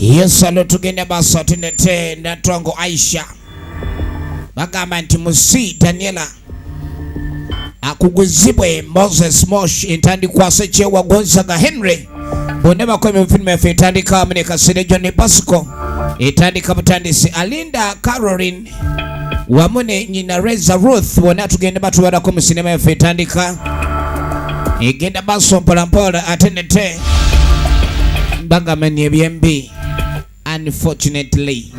Yes, alo tugenda baso atenete Natongo Aisha bagamba nti Musisi Daniella akuguzibwe Moses Mosh entandikwa Sekyewa Gonzaga Henry bonna bakome mu filime efe etandika Amune Kasire John Bosco etandika butandisi Alinda Caroline wamune nyina Reza Ruth bonna tugenda batubalako mu sinema efe etandika egenda baso mpolampola atenete bagamba ni Ebyembi. Unfortunately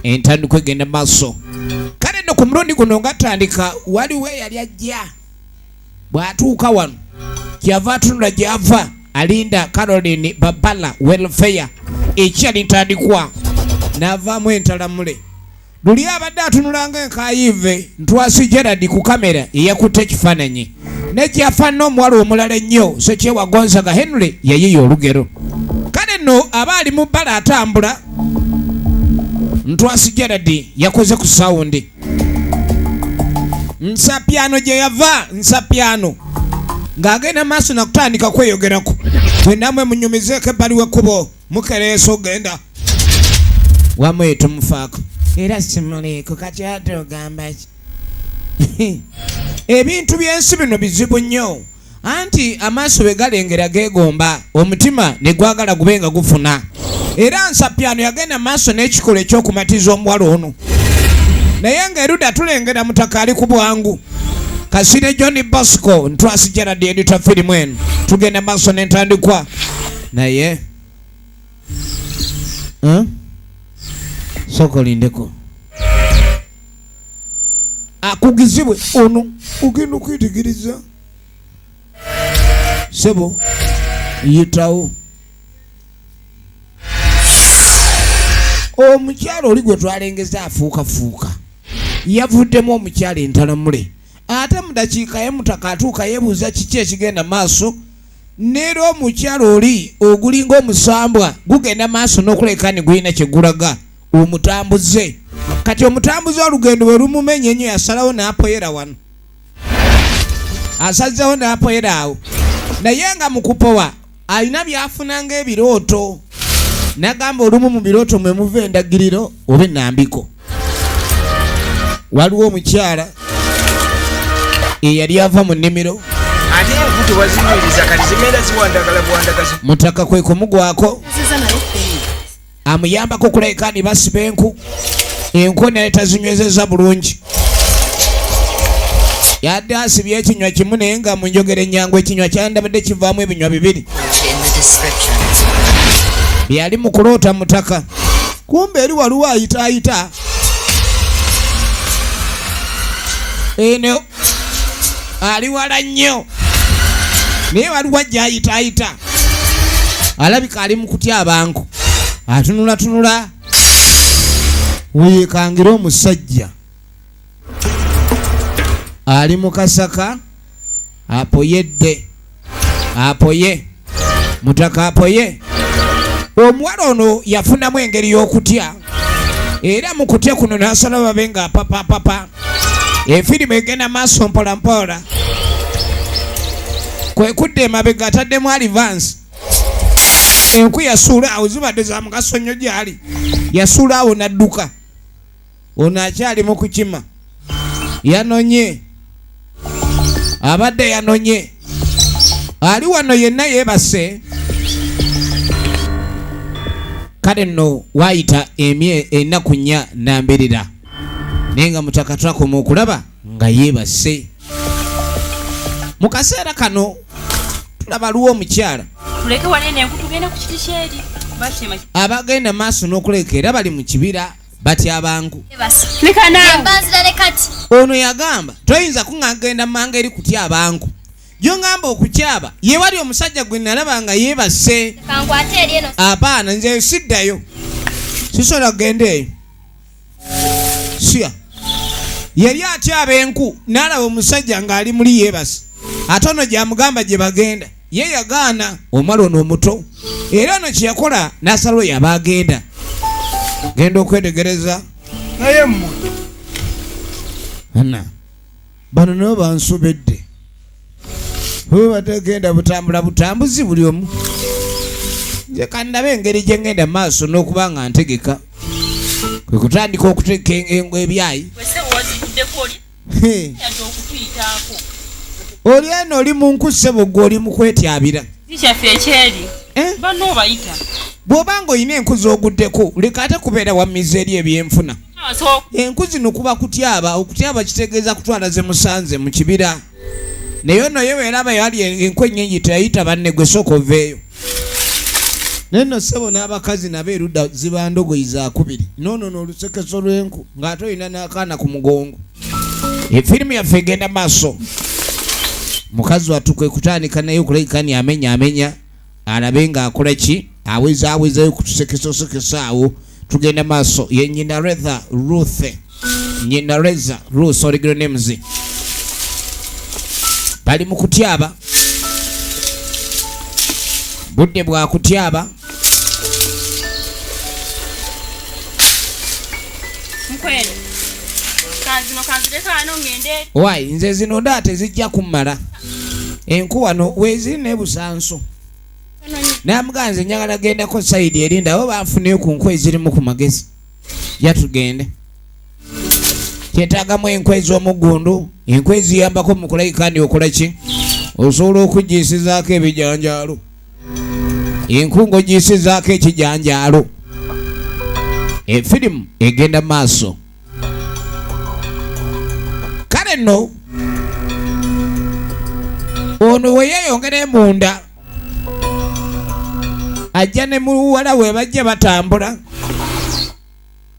entandikwa egenda maso kale no ku mulundi guno ngatandika waliwo yali ajja bwatuuka wano kyava atunula gyava Alinda Caroline Babala welfare ekyali ntandikwa n'avaamu entalamule luli abadde atunulanga enkayive Ntwasi Gerard ku kamera eyakutte ekifaananyi nekyafaanana omuwala omulala ennyo Sekyewa Gonzaga Henry yayiye olugero kale nno abaali mu bbala atambula Ntwasi Gerard yakoze ku sawundi Nsapiano gye yava Nsapiano ng'agenda maaso nakutandika kweyogerako mwenamwe munyumizeeko ebbali w'ekkubo mukereeso genda wamwe tumufaako era simuliiko kati ate ogamba ki ebintu by'ensi bino bizibu nnyo anti amaaso bwe galengera geegomba omutima ne gwagala gube nga gufuna era Nsapiano yagenda maaso n'ekikolo eky'okumatiza omuwala ono naye ng'erudda tulengera mutaka ali ku bwangu Kasire John Bosco Ntwasi Gerard edita firimu eno tugenda maaso n'entandikwa naye sokolindeko akugizibwe ono ogenda okwetegereza sebo yitawo omukyalo oli gwe twalengeza afuukafuuka yavuddemu omukyalo entalamule ate mu dakiika ye mutaka atuuka yeebuuza kiki ekigenda maaso neera omukyalo oli ogulinga omusambwa gugenda maaso n'okuleka ne gulina kye gulaga omutambuze kati omutambuze olugendo bwe lumumenya ennyo yasalawo n'apoyera wano asazeewo n'apoyera awo naye nga mu kupowa alina byafunanga ebirooto nagamba olumu mu birooto mwe muva endagiriro oba ennambiko waliwo omukyala eyali ava mu nnimiro ate enkutu wazinyiriza kati zimeera ziwandagala buwandagazi mutaka kwe kumugwako amuyambako kulabika ni basiba enku naye tazinywezeza bulungi yadde asibye ekinywa kimu naye nga mu njogera ennyangu ekinywa kyandabadde kivaamu ebinywa bibiri yali mu kuloota mutaka kumbe eri waliwo ayitaayita eno ali wala nnyo naye waliwo ajja ayitaayita alabika ali mu kutya abantu atunulatunula weyekangira omusajja ali mu kasaka apoyedde apoye mutaka apoye omuwala ono yafunamu engeri y'okutya era mu kutya kuno n'asala babe nga papapapa efirimu egenda maaso mpolampola kwe kudda emabega ataddemu alivansi enku yasuula awo zibadde za mugaso nnyo gyali yasuula awo n'adduka ono akyali mu kukima yanonye abadde yanonye ali wano yenna yeebase kale nno waayita ennaku nnya nambirira naye nga mutaka twakoma okulaba nga yeebase mu kaseera kano tulaba luwa omukyala tuleke wanene enku tugenda ku kiti kyeri abagenda maaso n'okuleka era bali mu kibira batya abangu ono yagamba toyinza kuŋŋagenda manga eri kutya abangu gyongamba okukyaba ye wali omusajja gwe nalaba nga yeebase abaana nze siddayo sisobola kugenda eyo sya yali atyaba enku n'alaba omusajja ng'ali muli yeebase ate ono gyamugamba gye bagenda ye yagaana omwala ono omuto era ono kye yakola n'asalawo yaba agenda genda okwetegereza naye mmwe ana bano nabo bansobedde bwe batagenda butambula butambuzi buli omu nze kandabe engeri gye ngenda maaso n'okuba nga ntegeka kwe kutandika okuteeka ebyayi oli eno oli mu nkusebo gwe oli mu kwetyabira bw'oba nga olina enku z'oguddeko leka ate kubeera wammiza eri ebyenfuna enku zino kuba okutyaba kitegeeza kutwala ze musanze mu kibira naye ono ye weeraba yali enku ennyingi teyayita banne gwe sooka oveeyo neno ssebo n'abakazi nabo erudda ziba ndogoyi za kubiri noonono olusekeso lw'enku ng'ate olina n'akaana ku mugongo efirimu yaffe egenda maaso mukazi wattu kwe kutandika naye okulabikani amenya alabe ng'akola ki awezayo ku tusekesosekesa awo tugenda maaso ye nyina Ruth original names bali mu kutyaba budde bwa kutyaba wayi nze zino nda tezijja kummala enku wano weeziri n'ebusanso namuganze njagala gendako sayidi erinda abo banfuneyo ku nku ezirimu ku magezi yatugende kyetaagamu enku ez'omuggundu enku eziyambako mu kulayikandi okola ki osobola okugiyisizaako ebijanjaalo enku ng'ogiyisizaako ekijanjaalo efirimu egenda maaso kale nno ono we yeeyongera emunda ajja ne muwala we bajja batambula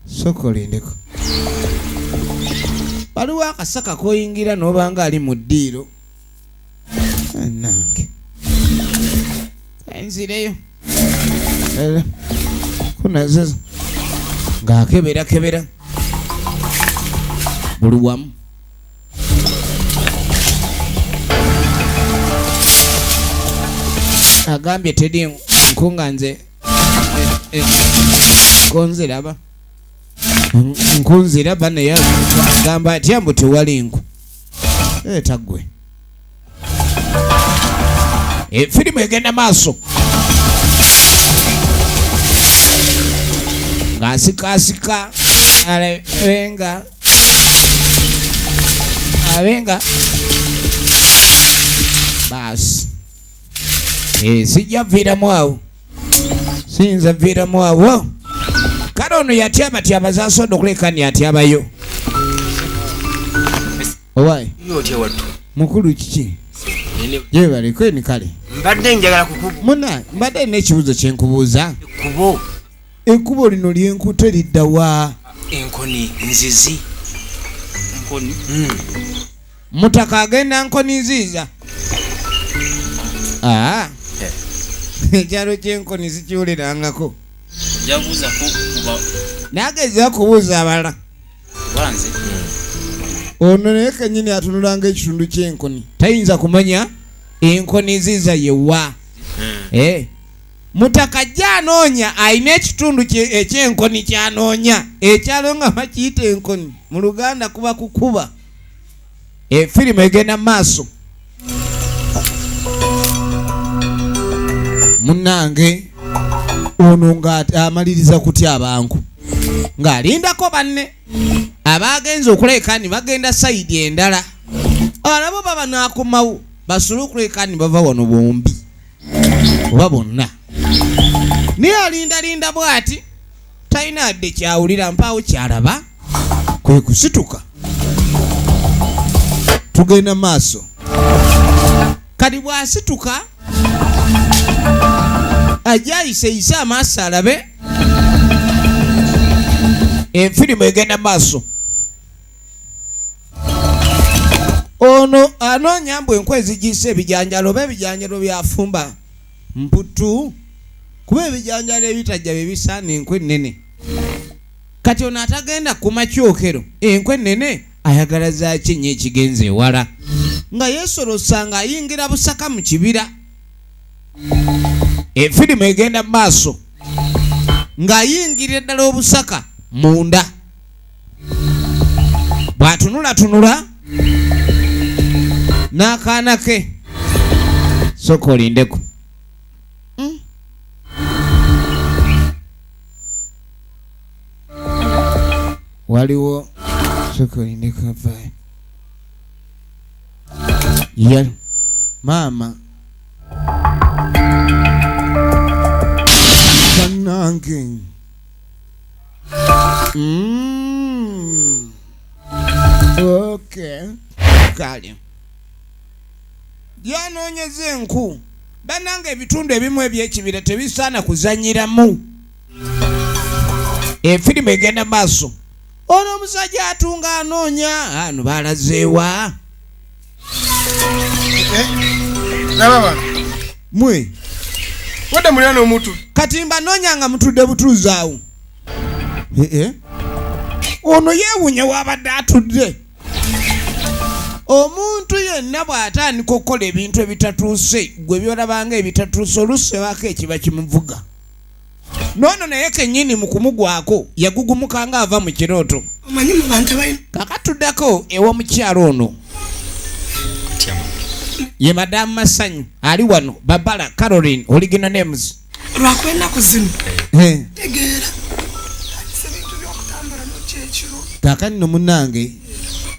sokolindeko waliwo akasaka koyingira n'obanga ali mu ddiiro nange enzireyo kunazo ng'akeberakebera buli wamu agambye tedi nkunga nze nkunziraba naye agamba atya mbu tewali nku taggwe efirimu egenda maaso ng'asikasika abenga baasi sijja viiramu awo siyinza viiramu awo kale ono yatyaba zasonda okulekani atyabayo owaye mukulu kiki yebaleko ni kale mbadde njagala muna mbadde n'ekibuuzo kyenkubuuza ekkubo lino lyenku teriddawa enkoni nzizi mutaka agenda nkoni nziza ekyalo kyenkoni sikiwulirangako nageza kubuuza abalala ono naye kenyini atunulanga ekitundu kyenkoni tayinza kumanya enkoni nziza yewa mutaka gyanoonya alina ekitundu ekyenkoni kyanoonya ekyalo nga bakiyita enkoni mu Luganda kuba kukuba efirimu egenda maaso munange ono nga amaliriza kutya abantu ng'alindako banne abagenza okulekani bagenda sayidi endala alabo baba nakomawo basule okulekani bava wano bombi oba bonna naye alindalinda bw'ati talina adde kyawulira mpaawo kyalaba kwe kusituka tugenda maaso kati bw'asituka ajayise amaaso alabe efirimu egenda maaso ono anoonya mbu enku ezigiyisa ebijanjalo oba ebijanjalo byafumba mputu kuba ebijanjalo ebitajja bebisaana enku ennene kati ono atagenda ku makyokero enku ennene ayagala zaaki nnyo ekigenza ewala nga yeesolosa nga ayingira busaka mu kibira efirimu egenda maaso ng'ayingira eddala obusaka munda bw'atunulatunula n'akaana ke soka olindeko waliwo sokoli ne kavaayi ya maama bannange okay kale yanoonyeza enku bannange ebitundu ebimu ebyekibira tebisaana kuzanyiramu efirimu egenda maaso ono omusajja atunga anoonya ano balazeewa nababa mwe wadde mulina n'omutu kati mbanoonya nga mutudde butuuzaawo ono yeewunya wabadde atudde omuntu yenna bw'atandika okukola ebintu ebitatuuse gwe byolabanga ebitatuuse oluseebako ekiba kimuvuga noono naye kennyini mu kumugwako yagugumuka nga ava mu kirooto omanyi mu bantu abalina kakatuddako ew'omukyalo ono ye madamu Masanyu ali wano Babala Caroline Original Names lwakuba ennaku zino tegeera alisa ebintu by'okutambula n'okyekiro kakati no munnange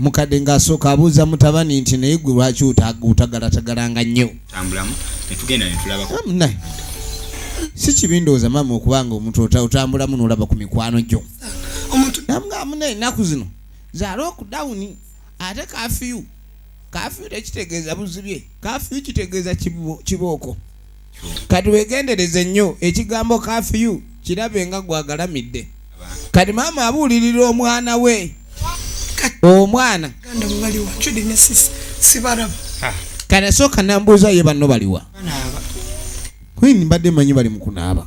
mukadde ng'asooka abuuza mutabani nti naye gwe lwaki utagalatagalananga nnyo tambulamu netugenda netulabako naye si kibi ndowooza maama okubanga omuntu otambulamu n'olaba ku mikwano gyo omuntu namugamu naye ennaku zino za lockdown ate kafiyu tekitegeeza buzibye kafiyu kitegeeza kibooko kati wegendereze nnyo ekigambo kafiyu kirabe nga gwagalamidde kati maama abuulirira omwana we omwana ganda bwe baliwa cudi ne sisi sibaraba kati asooka nambuuza ye banno baliwa kwini mbadde manyi bali mu kunaaba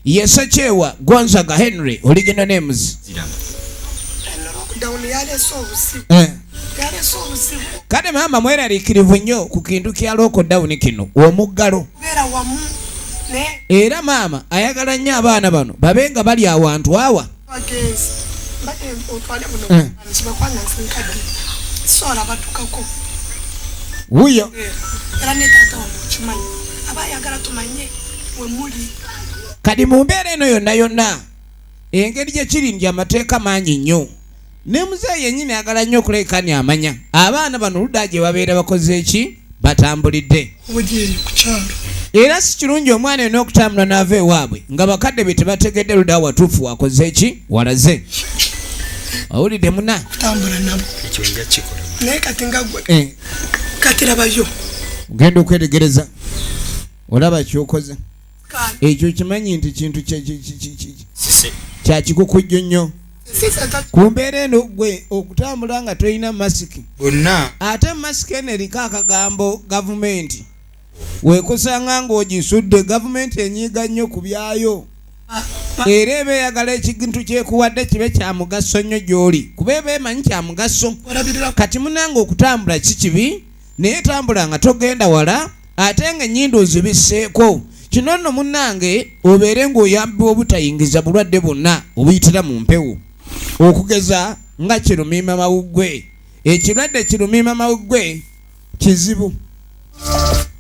ye Ssekyewa Gonzaga Henry Original Names lockdown yaleese obusibu yaleese obusibu kati maama mweraliikirivu nnyo ku kintu kya lockdown kino omuggalo beera wamu ne era maama ayagala nnyo abaana bano babe nga bali awantu awa bagenzi mbadde otwale buno kibakwanga nsinkadde sola batukako wuyo era ne taata wange okimanyi aba ayagala tumanye we muli kati mu mbeera eno yonna yonna engeri gye kiri ndi amateeka mangi nnyo ne muzeeyi yennyini ayagala nnyo okulekani amanya abaana bano oludda gye babeera bakoze eki batambulidde obudyeri ku kyalo era si kirungi omwana yonna okutambula n'ava ewaabwe nga bakadde be tebategedde ludda watuufu wakoze eki walaze owulidde muna kutambula nabo ekyo nja kikola naye kati nga gwe kati labayo ogenda okwetegereza olaba kyokoze ekyo kimanyi nti kintu kyakikukujjo nnyo ku mbeera eno gwe okutambula nga tolina masiki bonna ate masiki eno eriko akagambo gavumenti weekusanga ng'ogisudde gavumenti enyiiga nnyo ku byayo era eba eyagala ekintu kyekuwadde kibe kya mugaso nnyo gy'oli kuba eba emanyi kya mugaso kati munanga okutambula si kibi naye tambula nga togenda wala ate nga ennyindo ozibisseeko kino nno munnange obeere ng'oyambibwa obutayingiza bulwadde bwonna obuyitira mu mpewo okugeza nga kirumiima mawuggwe ekirwadde kirumiima mawuggwe kizibu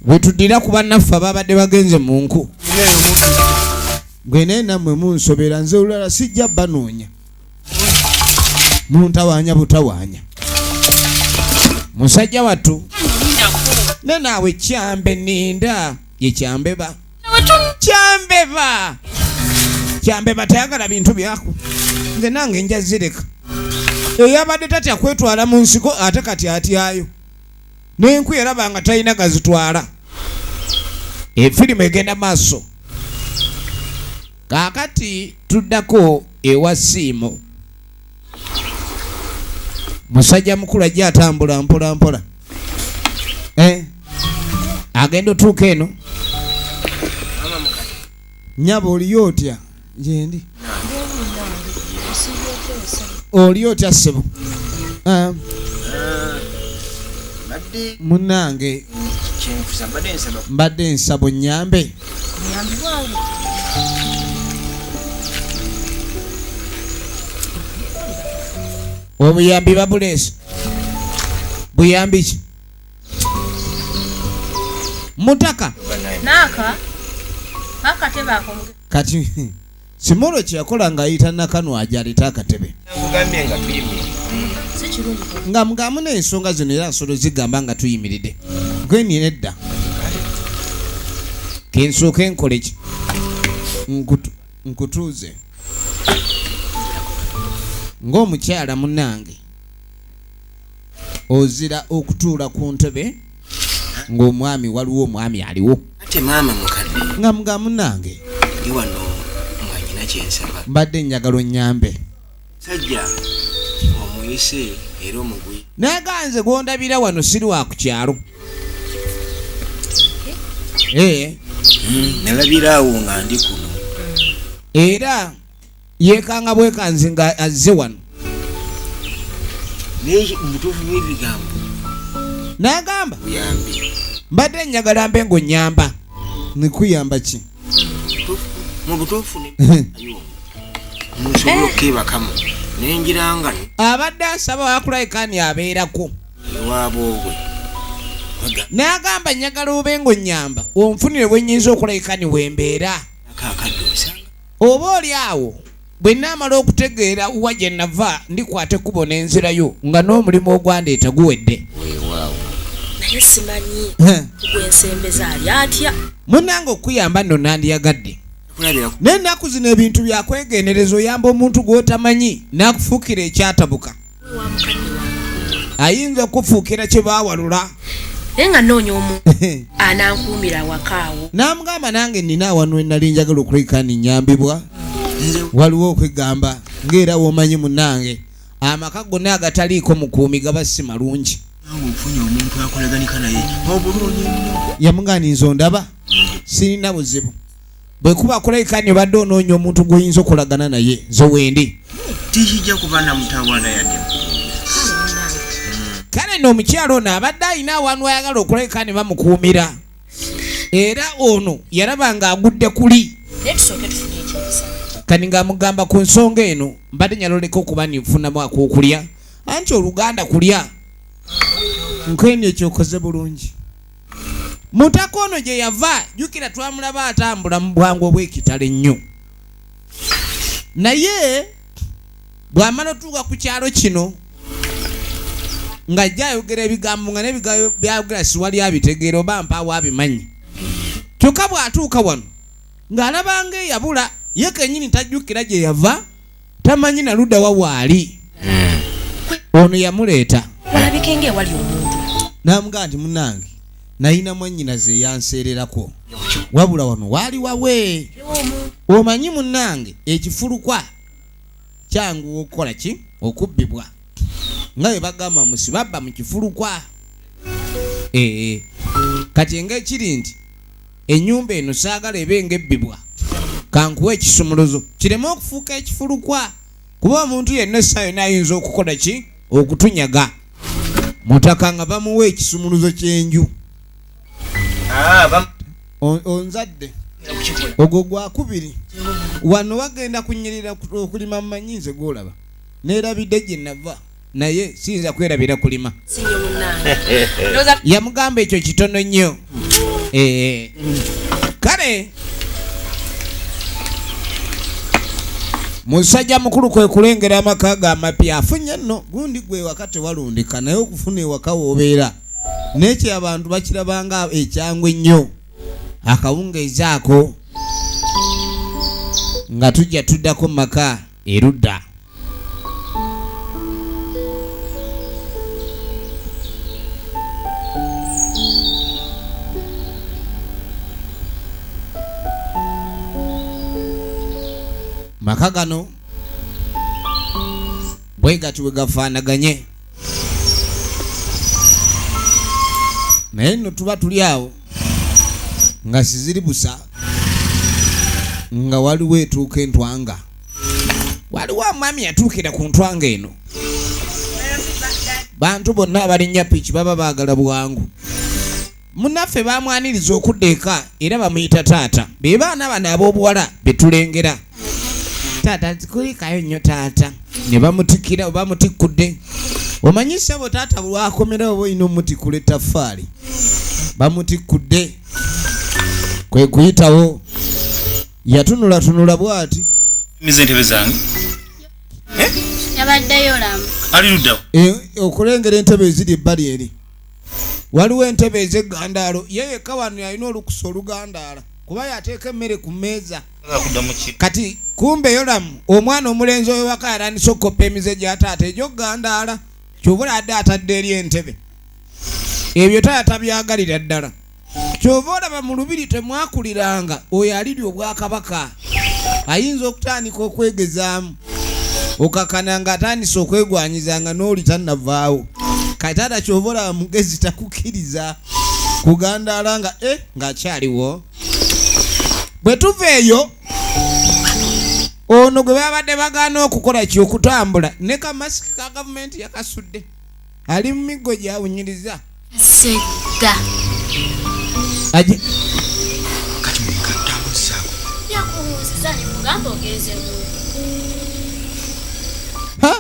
bwe tuddira ku bannaffe ababadde bagenze mu nku gwe naye nammwe munsobera nze olulala sijja banoonya muntawaanya butawaanya musajja wattu ne naawe kyambe ninda ye kyambeba kyambeba tayagala bintu byaku nze nange nja zireka eyabadde tatya kwetwala mu nsiko ate kati atyayo n'enku eraba nga talina gazitwala efirimu egenda maaso kaakati tuddako ewa siimo musajja mukulu ajja atambula mpola mpola agenda otuuka eno nyaba oliyo otya gyendi oli otya ssebo munnange mbadde nsabo nnyambe obuyambi babuleesa buyambi ki mutaka naka akateba ako kati Simolo kyeyakola ng'ayita Nakano ajaleta akatebe. Nkugambye nga tuyimiridde. Nga mugamu n'ensonga zino era nsolo zigamba nga tuyimiridde. Gweni nedda. Kensooke nkole ki? Nkutuuze. Ng'omukyala munnange ozira okutuula ku ntebe ng'omwami waliwo omwami aliwo. Ate maama mukadde. Nga mugamu munnange. Ndi wano nga nyina kyensaba. Mbadde njagala onnyambe. Sajja omuyise era omugwi. Naganze gwondabira wano siri wa ku kyalo. Nalabiraawo nga ndi kuno. Era yeekanga bwekanze nga azze wano. Naye mutuufu bw'ebigambo. N'agamba Buyambi. mbadde njagala mbe ng'onnyamba. Nikuyamba ki? Mu butuufu ne musobola okkeebakamu nenjiranga abadde asaba wakulayikaani abeerako ewaabo gwe. n'agamba njagala obe ng'onnyamba onfunire bwe nnyinza okulayikaani wembeera. Akaakadde osanga oba oli awo bwe nnaamala okutegeera wa gye nava ndikwate ekkubo n'enzirayo nga n'omulimu ogwandeeta guwedde. weewaawo naye simanyi gwensembeza ali atya. Munnange okuyamba nno nandiyagadde. kulabira n'ennaku zino ebintu byakwegendereza oyamba omuntu gw'otamanyi n'akufuukira ekyatabuka. wa mukadde wange Ayinza okufuukira kye baawalula. naye nga noonya omuntu anankuumira wakaawo. N'amugamba nange nnina awano we nnali njagala okulayikaani nnyambibwa. Waliwo okwegamba ng'era w'omanyi munnange amaka gonna agataliiko mukuumi gaba si malungi. nawe ofunye omuntu akolaganika naye obulungi nnyo. Yamugaaniza ondaba sirina buzibu. Bwe kuba akulayikaani obadde onoonya omuntu gw'oyinza okolagana naye nze wendi. Tikijja kuba na mutawaana yadde. Kale n'omukyalo ono abadde alina awantu ayagala okulayikaani bamukuumira. Era ono yalaba ng'agudde kuli. naye tusooke tufune ekyekisa. Kani ng'amugamba ku nsonga eno mbadde nyaloleka okuba ninfunamu ak'okulya anti oluganda kulya. Nkweni ekyokoze bulungi. Mutaka ono gye yava jjukira twamulaba atambula mu bwangu obw'ekitalo ennyo. Naye bw'amala otuuka ku kyalo kino ng'ajja ayogera ebigambo nga n'ebigambo byayogera siwali abitegeera oba mpaawo abimanyi. Kyokka bw'atuuka wano ng'alaba ng'eyabula ye kennyini tajjukira gye yava tamanyi na ludda wa waali. Ono yamuleeta. walabike ng'ewali omuntu. N'amugamba nti munnange nayina mwannyinaze eyanseererako wabula wano waali wawe. Omanyi munnange ekifulukwa kyangu okukola ki? Okubbibwa. Nga bwe bagamba musibabba mu kifulukwa. Kati ng'ekiri nti ennyumba eno saagala ebe ng'ebbibwa. Kankuwa ekisumuluzo kireme okufuuka ekifulukwa kuba omuntu yenna essaayo n'ayinza okukola ki? Okutunyaga. Mutaka nga bamuwa ekisumuluzo ky'enju. Onzadde ogwo gwakubiri wano wagenda kunyirira okulima mumanyinze gwolaba neerabidde gye nava naye siyinza kwerabira kulima. sinye munnange. Yamugamba ekyo kitono nnyo. Kale musajja mukulu kwe kulengera amaka ge amapya afunye nno gundi gwe waka tewalundika naye okufuna ewaka woobeera n'ekyo abantu bakirabanga ekyangu ennyo. Akawungeezi ako nga tujja tuddako mu maka erudda. Maka gano bwe gati bwe gafaanaganye naye nno tuba tuli awo nga siziri busa nga waliwo etuuka entwanga. Waliwo omwami yatuukira ku ntwanga eno. Bantu bonna abalinnya piki baba baagala bwangu. Munnaffe bamwaniriza okudda eka era bamuyita taata. Be baana bano ab'obuwala be tulengera. Taata zikulikayo nnyo taata. Ne bamutikira oba mutikkudde. Omanyi ssebo taata bwakomera oba olina omutikula ettaffaali. Bamutikkudde. Kwe kuyitawo yatunulatunula bw'ati mize ntebe zange yabaddeyo lamu ali luddawo okulengera entebe eziri ebbali eri waliwo entebe ez'eggandaalo yeyeka wano alina olukusa olugandaala kuba yateeka emmere ku mmeeza kati kumbe yolamu omwana omulenzi owewaka yatandise okukoppa emize gyataata egy'okugandaala kyova adde atadde eri entebe ebyo taya tabyagalira ddala kyova olaba mu lubiri temwakuliranga oyo aliri obwakabaka ayinza okutandika okwegezaamu okakana nga atandise okwegwanyizanga n'oli tannavaawo kati ata kyova olaba mugezi takukkiriza kugandaala nga ng'akyaliwo bwe tuva eyo ono gwe babadde bagaana okukola kyokutambula ne kamasiki ka gavumenti yakasudde ali mu miggo gyawunyiriza ASEKA aje kati mwekatamusaako yakubuuziza ne mugamba ogezeemu ha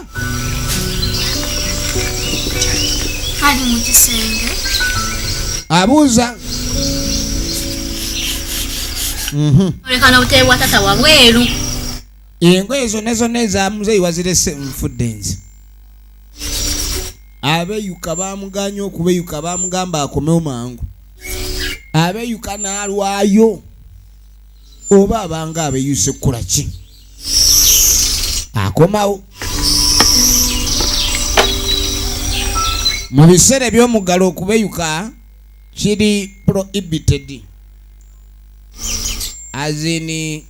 ali mu kisenge abuuza olekana obuteebwa tata wabweru engoye zonna zonna ezamuzeeyi wazirese nfudde nze abeeyuka baamuganya okubeeyuka baamugamba akomewo mangu abeeyuka n'alwayo oba abanga abeeyuse kukola ki akomawo mu biseera eby'omuggalo okubeeyuka kiri prohibited as in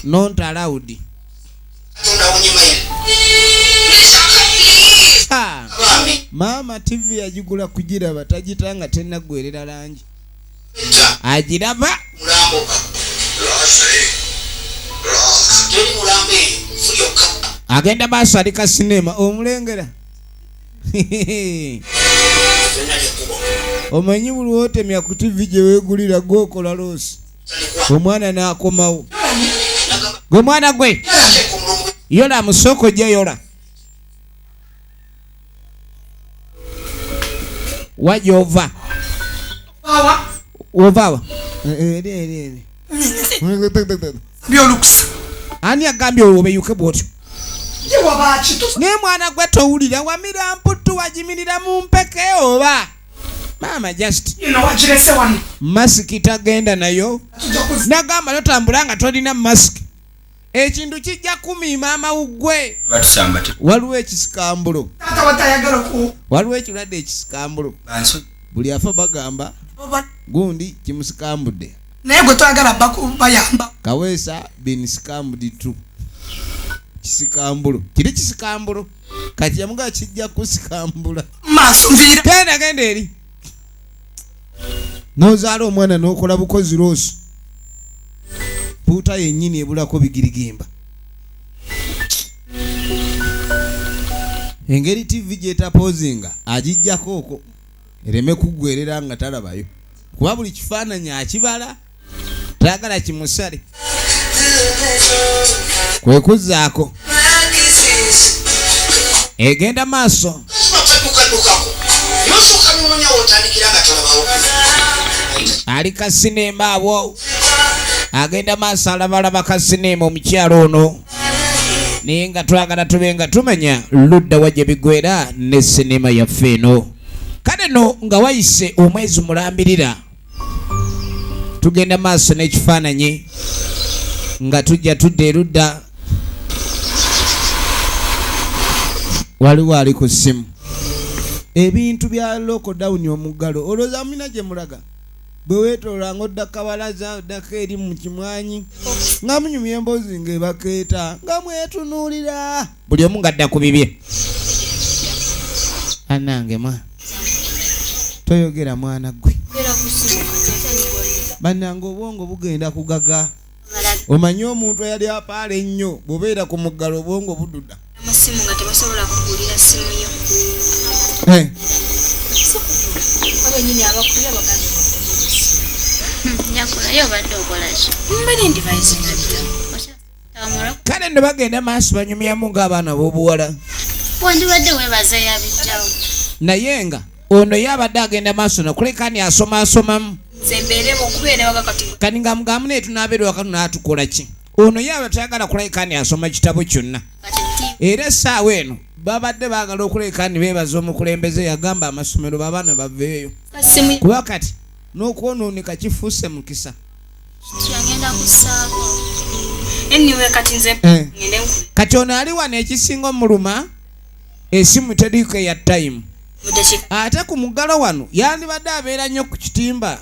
not allowed. Mama TV yajigula kujiraba tajitanga tena gwerera langi ajiraba agenda baso alika sinema omulengera omanyi buli wotemya ku TV gye weegulira gwokola loosi omwana n'akomawo gwe mwana gwe yola musoko gye yola wajova ovawa ani agambye obeyuke bwotyo ne mwana gwe towulira wamira mputu wajimirira mu mpeke oba mama just masiki tagenda nayo nagamba lotambula nga tolina masiki ekintu kijja kumiima amawuggwe waliwo ekisikambulo waliwo ekirwadde ekisikambulo buli afa bagamba gundi kimusikambudde naye gwe twagala bayamba kaweesa binisikambudi tu kisikambulo kiri kisikambulo kati yamuga kijja kusikambula maaso nviira genda eri nozaala omwana n'okola bukozi loosi puuta yennyini ebulako bigirigimba engeri TV gyetapozinga agijjako okwo ereme kuggwerera nga talabayo kuba buli kifaananyi akibala tayagala kimusale kwe kuzzaako egenda maaso ali kasinema abo agenda maaso alabalaba kasinema omukyalo ono naye nga twagala tube nga tumanya ludda wajja bigwera ne sinema yaffe eno kale no nga wayise omwezi mulambirira tugenda maaso n'ekifaananyi nga tujja tudde erudda waliwo ali ku ssimu ebintu bya lockdown omuggalo olowooza muna gye mulaga bwe weetoola ng'odda kabalaza oddako eri mu kimwanyi nga munyumya emboozi ng'ebakeeta nga mwetunuulira buli omu ng'adda ku bibye annange mwa toyogera mwana gwe bannange obwongo bugenda kugaga omanyi omuntu eyali apaala ennyo bw'obeera ku muggalo obwongo budduda amasimu nga tebasobola kugulira simu yo abenyini abakulira bagambye nyakulayo obadde okolaki mbere ndivayizinabira kale ne bagenda maaso banyumyamu ng'abaana b'obuwala wandibadde weebaza yabijjawo naye nga ono yabadde agenda maaso nakulekani asomaasomamu zembeere mukubeera waka kati kani nga mugamu naye tunaabeera waka tunaatukola ki ono yaba tayagala kulabika ni asoma kitabo kyonna era essaawa eno babadde baagala okulabika ni beebaza omukulembeze yagamba amasomero babaana baveeyo kuba kati n'okwonooneka kifuuse mukisa kati ono ali wano ekisinga omuluma esimu teriiko eya time ate ku muggalo wano yandibadde abeera nnyo ku kitimba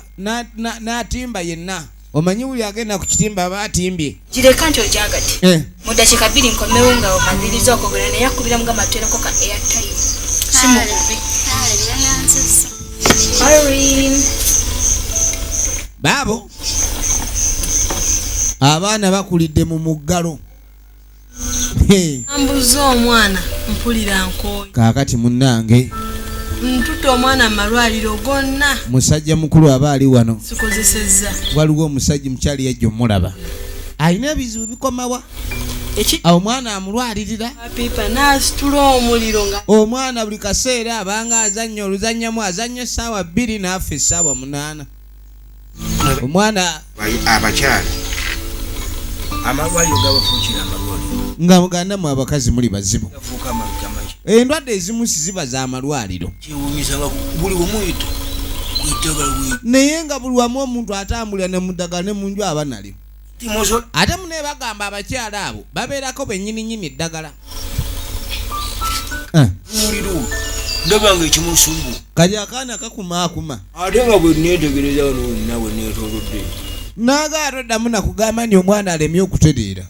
n'atimba yenna omanyi buli agenda ku kitimba aba atimbye gireka nti ojagadde mu dakiika 2 nkomewo nga omaliriza okugula naye akubira mugamba atwereko ka airtime simukubi baabo abaana bakulidde mu muggalo ambuza omwana mpulira nkooye kaakati munnange ntuta omwana amalwaliro gonna musajja mukulu aba ali wano sikozesezza waliwo omusajja mukyali yajja omulaba alina ebizibu bikomawa omwana amulwalirira apipa n'asitula omuliro nga omwana buli kaseera abanga azannya oluzannyamu azannya essaawa 2 n'afa essaawa 8 omwana abakyala amalwaliro gabafuukira amalwaliro nga mugandamu abakazi muli bazibu gafuuka amagamaki endwadde ezimu siziba za malwaliro kiwunyisa nga buli omuyito kwitagala naye nga buli wamu omuntu atambulira ne muddagala ne munju aba nalyo ate mune bagamba abakyala abo babeerako bennyininyini eddagala muliro ndabanga ekimusumbu kali akaana kakumaakuma ate nga bwe neetegereza wano wonna bwe neetoolodde naagaata oddamu nakugamba nti omwana alemye okutereera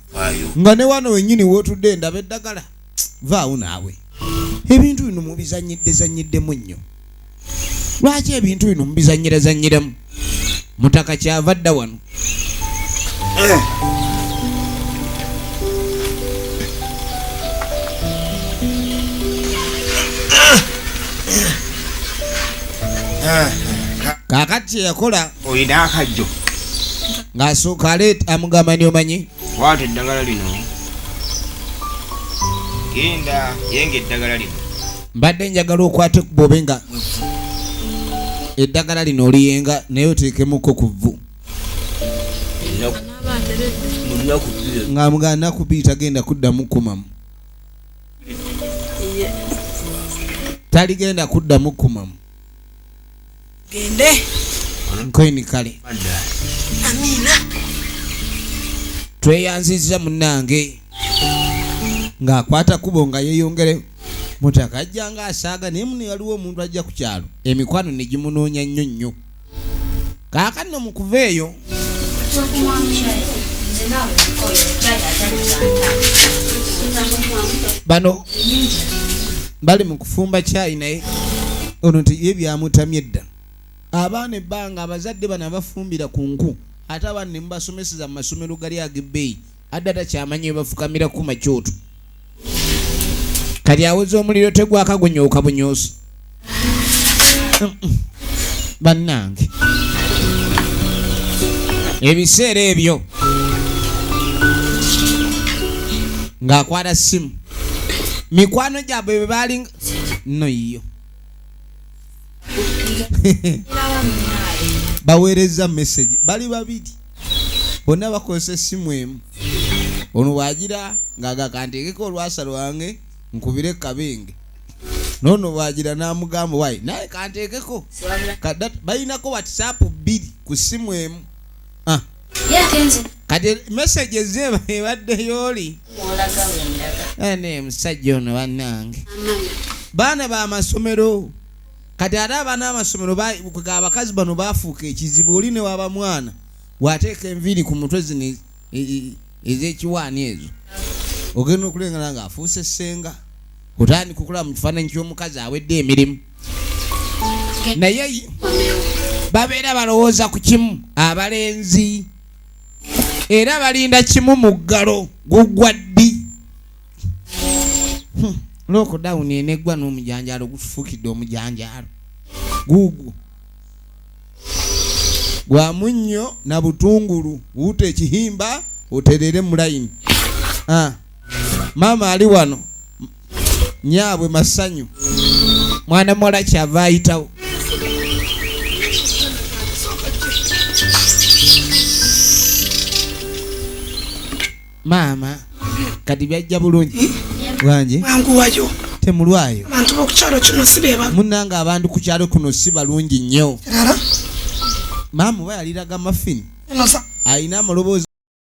nga ne wano wennyini wootudde ndaba eddagala vaawo naawe ebintu bino mubizanyiddezanyiddemu nnyo lwaki ebintu bino mubizanyirezanyiremu mutaka kyava dda wano kaakati kyeyakola oyina akajjo ng'asooka aleeta amugamba ni omanyi waata eddagala lino genda yenga eddagala lino mbadde njagala okwate kubobe nga eddagala lino oliyenga naye oteekemuko ku vvu ng'amugamba naku 2 tagenda kuddamu kumamu taligenda kuddamu kumamu gende nkoini kale amina tweyanzizza munnange ng'akwata kubo nga yeeyongere mutaka ajja nga asaaga naye muno waliwo omuntu ajja ku kyalo emikwano ne gimunoonya nnyo nnyo kaakano mu kuva eyo bano bali mu kufumba caayi naye ono ye byamutamye dda abaana ebbanga abazadde bano abafumbira ku nku ate abaana ne mubasomeseza mu masomero gali ag'ebbeeyi adda takyamanyi bafukamira ku macyoto kati aweza omuliro tegwakagunyooka bunyoosi bannange ebiseera ebyo ng'akwata simu mikwano gyabwe bwe baali no iyo baweereza message bali babiri bonna bakozesa essimu emu ono waagira ng'agakanteekeko olwasa lwange nkubire kabenge nono waagira n'amugamba wayi naye kanteekeko balinako whatsapp 2 ku ssimu emu kati message ze ebaddeyo oli ene musajja ono bannange baana b'amasomero kati ate abaana b'amasomero abakazi bano baafuuka ekizibu oli ne waba mwana waateeka enviiri ku mutwe zino ez'ekiwaani ezo ogenda okulengana ng'afuuse ssenga otandika okulaba mu kifaananyi ky'omukazi awedde emirimu naye babeera balowooza ku kimu abalenzi era balinda kimu mu ggalo guggwa ddi lockdown eneggwa n'omujanjaalo gutufuukidde omujanjaalo guugwo gwa munnyo na butungulu wuuta ekihimba oterere mu layini maama ali wano nyaabwe masanyu mwana muwala kyava ayitawo Maama kati byajja bulungi wange Wanguwayo. temulwayo Abantu b'okukyalo kino si be munnanga abantu ku kyalo kuno si balungi nnyo Rara. maama oba yaliraga mafini Eno sa. ayina amaloboozi